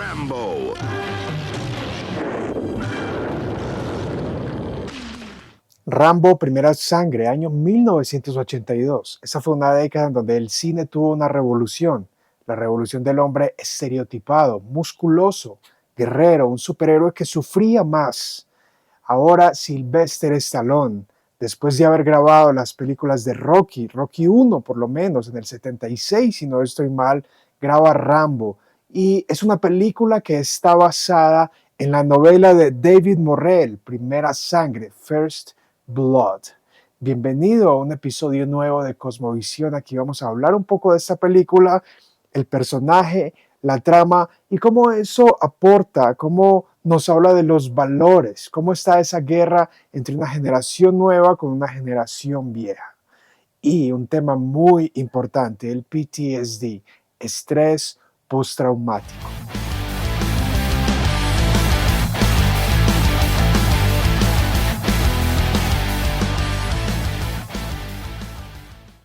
Rambo. Rambo, Primera Sangre, año 1982. Esa fue una década en donde el cine tuvo una revolución. La revolución del hombre estereotipado, musculoso, guerrero, un superhéroe que sufría más. Ahora Sylvester Stallone, después de haber grabado las películas de Rocky 1 por lo menos, en el 76, si no estoy mal, graba Rambo. Y es una película que está basada en la novela de David Morrell, Primera Sangre, First Blood. Bienvenido a un episodio nuevo de Cosmovisión. Aquí vamos a hablar un poco de esta película, el personaje, la trama y cómo eso aporta, cómo nos habla de los valores, cómo está esa guerra entre una generación nueva con una generación vieja. Y un tema muy importante, el PTSD, estrés postraumático.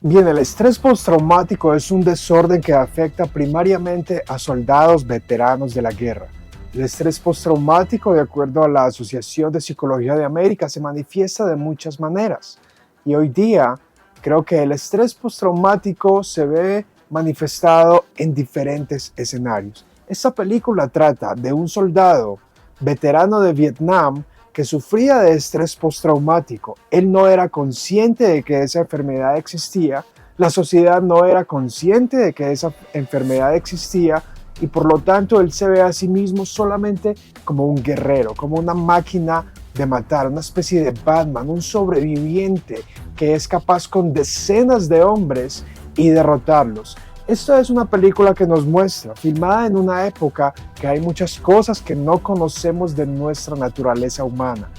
Bien, el estrés postraumático es un desorden que afecta primariamente a soldados veteranos de la guerra. El estrés postraumático, de acuerdo a la Asociación de Psicología de América, se manifiesta de muchas maneras. Y hoy día creo que el estrés postraumático se ve manifestado en diferentes escenarios. Esta película trata de un soldado veterano de Vietnam que sufría de estrés postraumático. Él no era consciente de que esa enfermedad existía, la sociedad no era consciente de que esa enfermedad existía y por lo tanto él se ve a sí mismo solamente como un guerrero, como una máquina de matar, una especie de Batman, un sobreviviente que es capaz con decenas de hombres y derrotarlos. Esto es una película que nos muestra, filmada en una época que hay muchas cosas que no conocemos de nuestra naturaleza humana.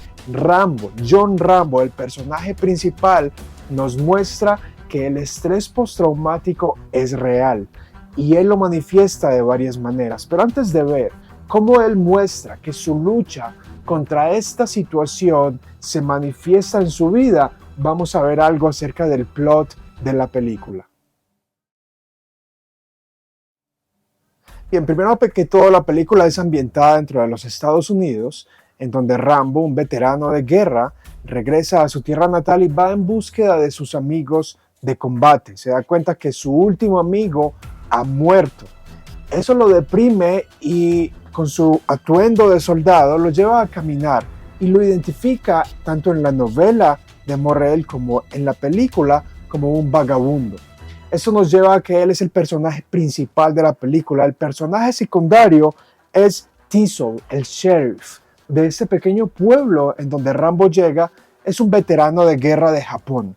John Rambo, el personaje principal, nos muestra que el estrés postraumático es real y él lo manifiesta de varias maneras. Pero antes de ver cómo él muestra que su lucha contra esta situación se manifiesta en su vida, vamos a ver algo acerca del plot de la película. Bien, primero que todo, la película es ambientada dentro de los Estados Unidos, en donde Rambo, un veterano de guerra, regresa a su tierra natal y va en búsqueda de sus amigos de combate. Se da cuenta que su último amigo ha muerto. Eso lo deprime y con su atuendo de soldado lo lleva a caminar y lo identifica tanto en la novela de Morrell como en la película como un vagabundo. Eso nos lleva a que él es el personaje principal de la película. El personaje secundario es Teasle, el sheriff de ese pequeño pueblo en donde Rambo llega. Es un veterano de guerra de Japón.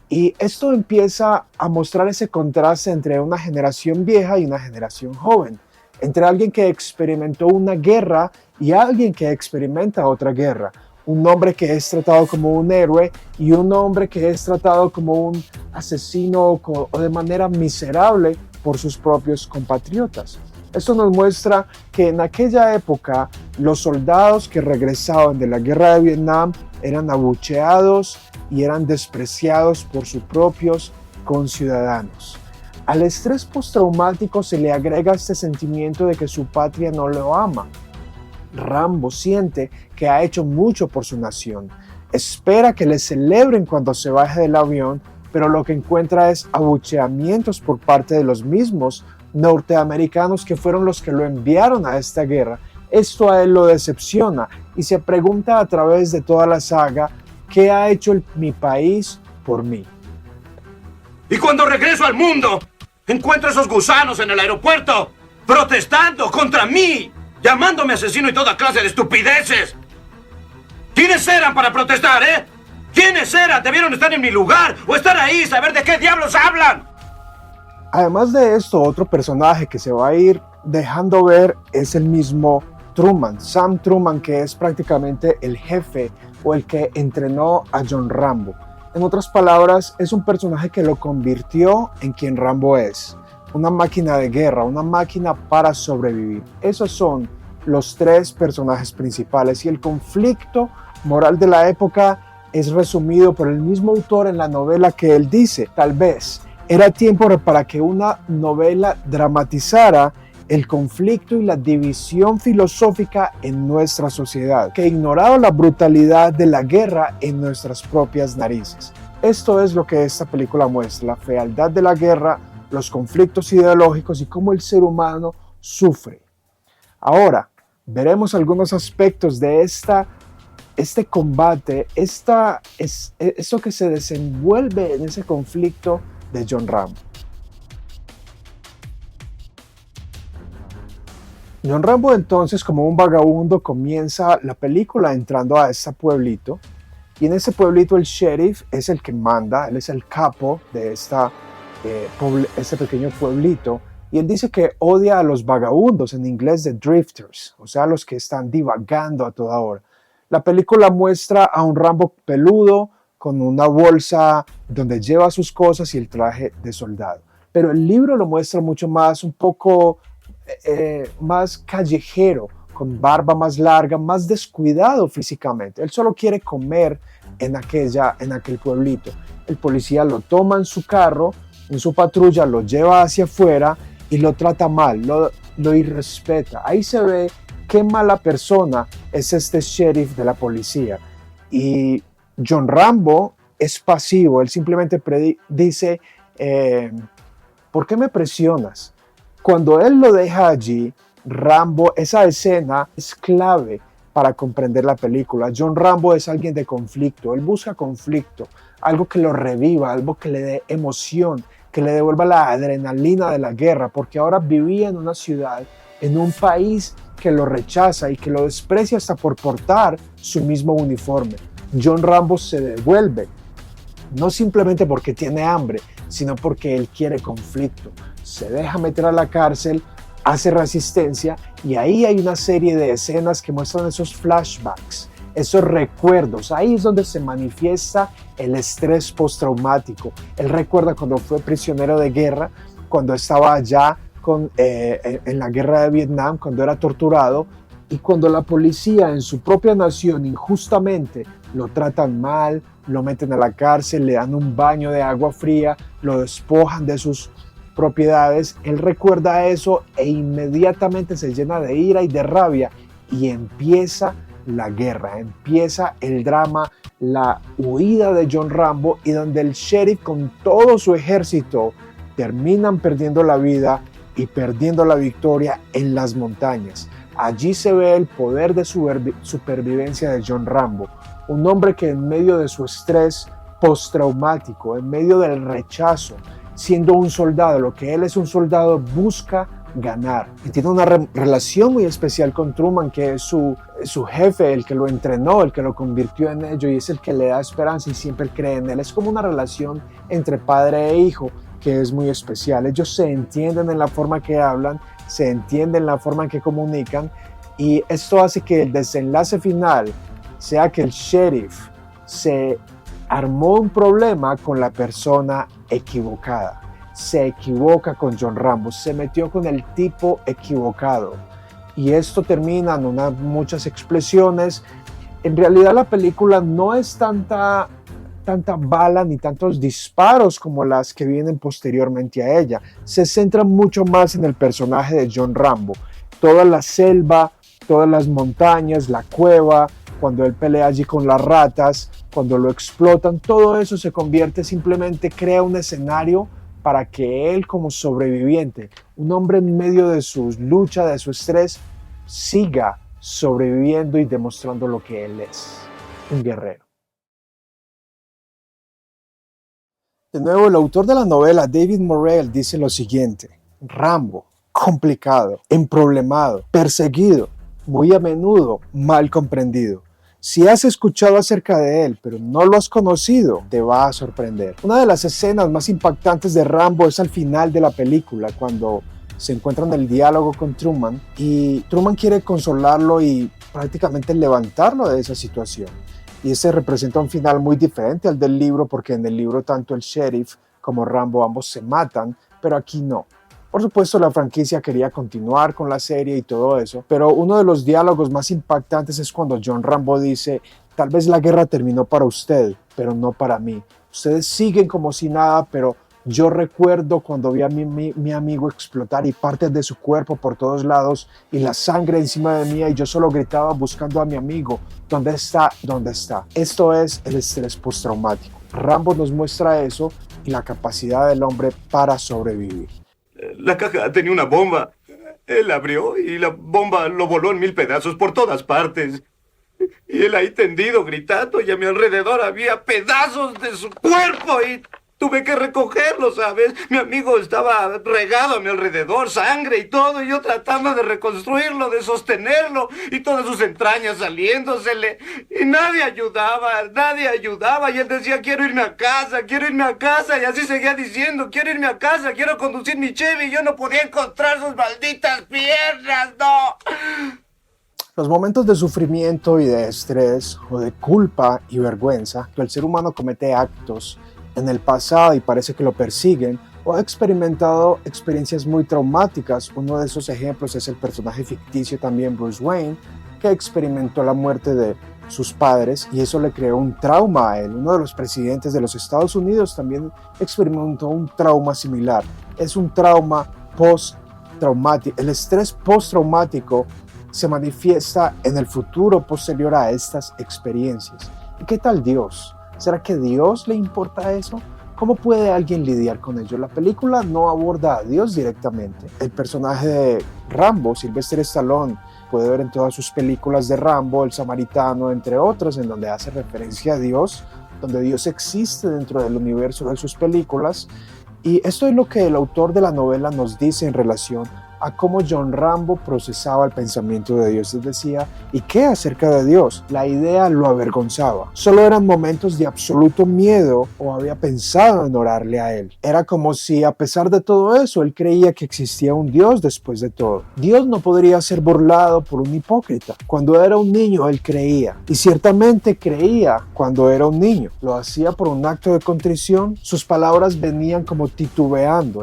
Y esto empieza a mostrar ese contraste entre una generación vieja y una generación joven. Entre alguien que experimentó una guerra y alguien que experimenta otra guerra. Un hombre que es tratado como un héroe y un hombre que es tratado como un asesino o de manera miserable por sus propios compatriotas. Esto nos muestra que en aquella época los soldados que regresaban de la guerra de Vietnam eran abucheados y eran despreciados por sus propios conciudadanos. Al estrés postraumático se le agrega este sentimiento de que su patria no lo ama. Rambo siente que ha hecho mucho por su nación. Espera que le celebren cuando se baje del avión, pero lo que encuentra es abucheamientos por parte de los mismos norteamericanos que fueron los que lo enviaron a esta guerra. Esto a él lo decepciona y se pregunta a través de toda la saga, ¿qué ha hecho mi país por mí? Y cuando regreso al mundo, encuentro esos gusanos en el aeropuerto, protestando contra mí, llamándome asesino y toda clase de estupideces. ¿Quiénes eran para protestar, ¿Quiénes eran? Debieron estar en mi lugar o estar ahí y saber de qué diablos hablan. Además de esto, otro personaje que se va a ir dejando ver es el mismo Truman, Sam Truman, que es prácticamente el jefe o el que entrenó a John Rambo. En otras palabras, es un personaje que lo convirtió en quien Rambo es. Una máquina de guerra, una máquina para sobrevivir. Esos son los tres personajes principales y el conflicto moral de la época es resumido por el mismo autor en la novela que él dice, tal vez era tiempo para que una novela dramatizara el conflicto y la división filosófica en nuestra sociedad, que ha ignorado la brutalidad de la guerra en nuestras propias narices. Esto es lo que esta película muestra, la fealdad de la guerra, los conflictos ideológicos y cómo el ser humano sufre. Ahora, veremos algunos aspectos de este combate, esto que se desenvuelve en ese conflicto de John Rambo. John Rambo entonces, como un vagabundo, comienza la película entrando a este pueblito, y en ese pueblito el sheriff es el que manda, él es el capo de este pequeño pueblito, y él dice que odia a los vagabundos, en inglés de drifters, o sea, los que están divagando a toda hora. La película muestra a un Rambo peludo con una bolsa donde lleva sus cosas y el traje de soldado, pero el libro lo muestra mucho más, un poco más callejero, con barba más larga, más descuidado físicamente. Él solo quiere comer en aquel pueblito. El policía lo toma en su carro, en su patrulla, lo lleva hacia afuera y lo trata mal, lo irrespeta. Ahí se ve qué mala persona es este sheriff de la policía. Y John Rambo es pasivo, él simplemente dice, ¿por qué me presionas? Cuando él lo deja allí, Rambo, esa escena es clave para comprender la película. John Rambo es alguien de conflicto, él busca conflicto, algo que lo reviva, algo que le dé emoción, que le devuelva la adrenalina de la guerra, porque ahora vivía en una ciudad, en un país que lo rechaza y que lo desprecia hasta por portar su mismo uniforme. John Rambo se devuelve, no simplemente porque tiene hambre, sino porque él quiere conflicto. Se deja meter a la cárcel, hace resistencia y ahí hay una serie de escenas que muestran esos flashbacks, esos recuerdos. Ahí es donde se manifiesta el estrés postraumático. Él recuerda cuando fue prisionero de guerra, cuando estaba allá en la guerra de Vietnam, cuando era torturado y cuando la policía en su propia nación injustamente lo tratan mal, lo meten a la cárcel, le dan un baño de agua fría, lo despojan de sus propiedades. Él recuerda eso e inmediatamente se llena de ira y de rabia y empieza la guerra, empieza el drama, la huida de John Rambo, y donde el sheriff con todo su ejército terminan perdiendo la vida y perdiendo la victoria en las montañas. Allí se ve el poder de supervivencia de John Rambo, un hombre que en medio de su estrés postraumático, en medio del rechazo, siendo un soldado, lo que él es un soldado, busca ganar. Y tiene una relación muy especial con Truman, que es su jefe, el que lo entrenó, el que lo convirtió en ello, y es el que le da esperanza y siempre cree en él. Es como una relación entre padre e hijo que es muy especial. Ellos se entienden en la forma que hablan, se entienden en la forma en que comunican, y esto hace que el desenlace final sea que el sheriff se armó un problema con la persona equivocada. Se equivoca con John Rambo, se metió con el tipo equivocado. Y esto termina en muchas explosiones. En realidad la película no es tanta bala ni tantos disparos como las que vienen posteriormente a ella. Se centra mucho más en el personaje de John Rambo. Toda la selva, todas las montañas, la cueva, cuando él pelea allí con las ratas, cuando lo explotan, todo eso se convierte, simplemente crea un escenario para que él, como sobreviviente, un hombre en medio de su lucha, de su estrés, siga sobreviviendo y demostrando lo que él es, un guerrero. De nuevo, el autor de la novela, David Morrell, dice lo siguiente: Rambo, complicado, emproblemado, perseguido, muy a menudo mal comprendido. Si has escuchado acerca de él, pero no lo has conocido, te va a sorprender. Una de las escenas más impactantes de Rambo es al final de la película, cuando se encuentran en el diálogo con Truman, y Truman quiere consolarlo y prácticamente levantarlo de esa situación. Y ese representa un final muy diferente al del libro, porque en el libro tanto el sheriff como Rambo ambos se matan, pero aquí no. Por supuesto, la franquicia quería continuar con la serie y todo eso, pero uno de los diálogos más impactantes es cuando John Rambo dice: tal vez la guerra terminó para usted, pero no para mí. Ustedes siguen como si nada, pero Yo recuerdo cuando vi a mi amigo explotar y partes de su cuerpo por todos lados y la sangre encima de mí y yo solo gritaba buscando a mi amigo. ¿Dónde está? ¿Dónde está? Esto es el estrés postraumático. Rambo nos muestra eso y la capacidad del hombre para sobrevivir. La caja tenía una bomba. Él abrió y la bomba lo voló en 1000 pedazos por todas partes. Y él ahí tendido, gritando, y a mi alrededor había pedazos de su cuerpo y tuve que recogerlo, ¿sabes? Mi amigo estaba regado a mi alrededor, sangre y todo, y yo tratando de reconstruirlo, de sostenerlo, y todas sus entrañas saliéndosele. Y nadie ayudaba, y él decía, quiero irme a casa, y así seguía diciendo, quiero irme a casa, quiero conducir mi Chevy, y yo no podía encontrar sus malditas piernas, no. Los momentos de sufrimiento y de estrés o de culpa y vergüenza que el ser humano comete actos en el pasado y parece que lo persiguen o ha experimentado experiencias muy traumáticas. Uno de esos ejemplos es el personaje ficticio también Bruce Wayne, que experimentó la muerte de sus padres y eso le creó un trauma a él. Uno de los presidentes de los Estados Unidos también experimentó un trauma similar. Es un trauma postraumático. El estrés postraumático se manifiesta en el futuro posterior a estas experiencias. ¿Y qué tal Dios? ¿Será que a Dios le importa eso? ¿Cómo puede alguien lidiar con ello? La película no aborda a Dios directamente. El personaje de Rambo, Sylvester Stallone, puede ver en todas sus películas de Rambo, El Samaritano, entre otras, en donde hace referencia a Dios, donde Dios existe dentro del universo de sus películas. Y esto es lo que el autor de la novela nos dice en relación a cómo John Rambo procesaba el pensamiento de Dios. Él decía, ¿y qué acerca de Dios? La idea lo avergonzaba. Solo eran momentos de absoluto miedo o había pensado en orarle a él. Era como si a pesar de todo eso, él creía que existía un Dios después de todo. Dios no podría ser burlado por un hipócrita. Cuando era un niño, él creía. Y ciertamente creía cuando era un niño. Lo hacía por un acto de contrición. Sus palabras venían como titubeando.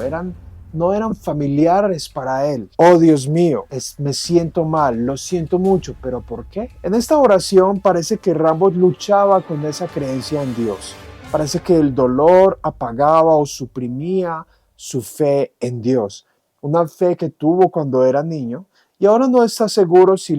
No eran familiares para él. Oh Dios mío, me siento mal, lo siento mucho, pero ¿por qué? En esta oración parece que Rambo luchaba con esa creencia en Dios. Parece que el dolor apagaba o suprimía su fe en Dios. Una fe que tuvo cuando era niño y ahora no está seguro si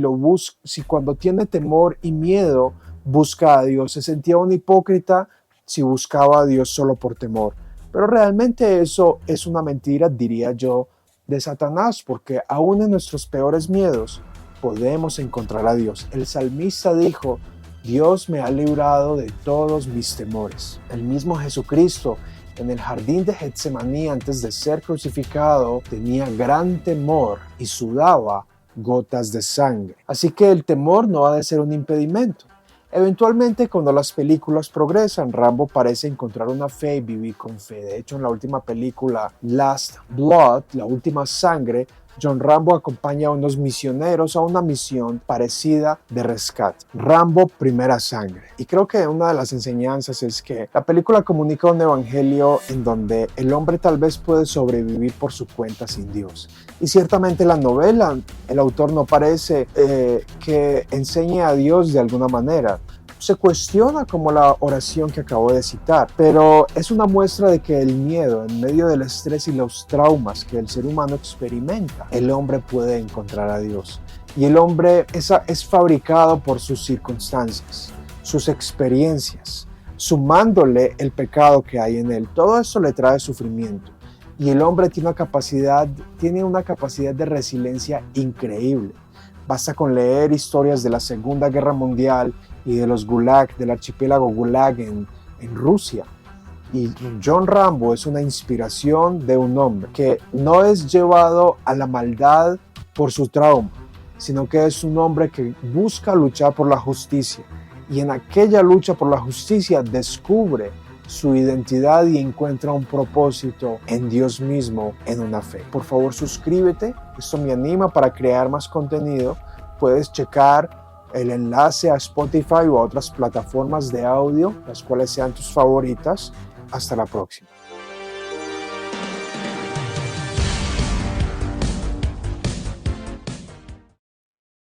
cuando tiene temor y miedo busca a Dios. Se sentía un hipócrita si buscaba a Dios solo por temor. Pero realmente eso es una mentira, diría yo, de Satanás, porque aún en nuestros peores miedos podemos encontrar a Dios. El salmista dijo, Dios me ha librado de todos mis temores. El mismo Jesucristo en el jardín de Getsemaní antes de ser crucificado tenía gran temor y sudaba gotas de sangre. Así que el temor no ha de ser un impedimento. Eventualmente, cuando las películas progresan, Rambo parece encontrar una fe y vivir con fe. De hecho, en la última película, Last Blood, La Última Sangre, John Rambo acompaña a unos misioneros a una misión parecida de rescate. Rambo, Primera Sangre. Y creo que una de las enseñanzas es que la película comunica un evangelio en donde el hombre tal vez puede sobrevivir por su cuenta sin Dios. Y ciertamente la novela, el autor no parece que enseñe a Dios de alguna manera. Se cuestiona como la oración que acabo de citar, pero es una muestra de que el miedo, en medio del estrés y los traumas que el ser humano experimenta, el hombre puede encontrar a Dios. Y el hombre es fabricado por sus circunstancias, sus experiencias, sumándole el pecado que hay en él. Todo eso le trae sufrimiento. Y el hombre tiene una capacidad de resiliencia increíble. Basta con leer historias de la Segunda Guerra Mundial y de los Gulag, del archipiélago Gulag en Rusia. Y John Rambo es una inspiración de un hombre que no es llevado a la maldad por su trauma, sino que es un hombre que busca luchar por la justicia. Y en aquella lucha por la justicia descubre su identidad y encuentra un propósito en Dios mismo, en una fe. Por favor, suscríbete. Esto me anima para crear más contenido. Puedes checar el enlace a Spotify o a otras plataformas de audio, las cuales sean tus favoritas. Hasta la próxima.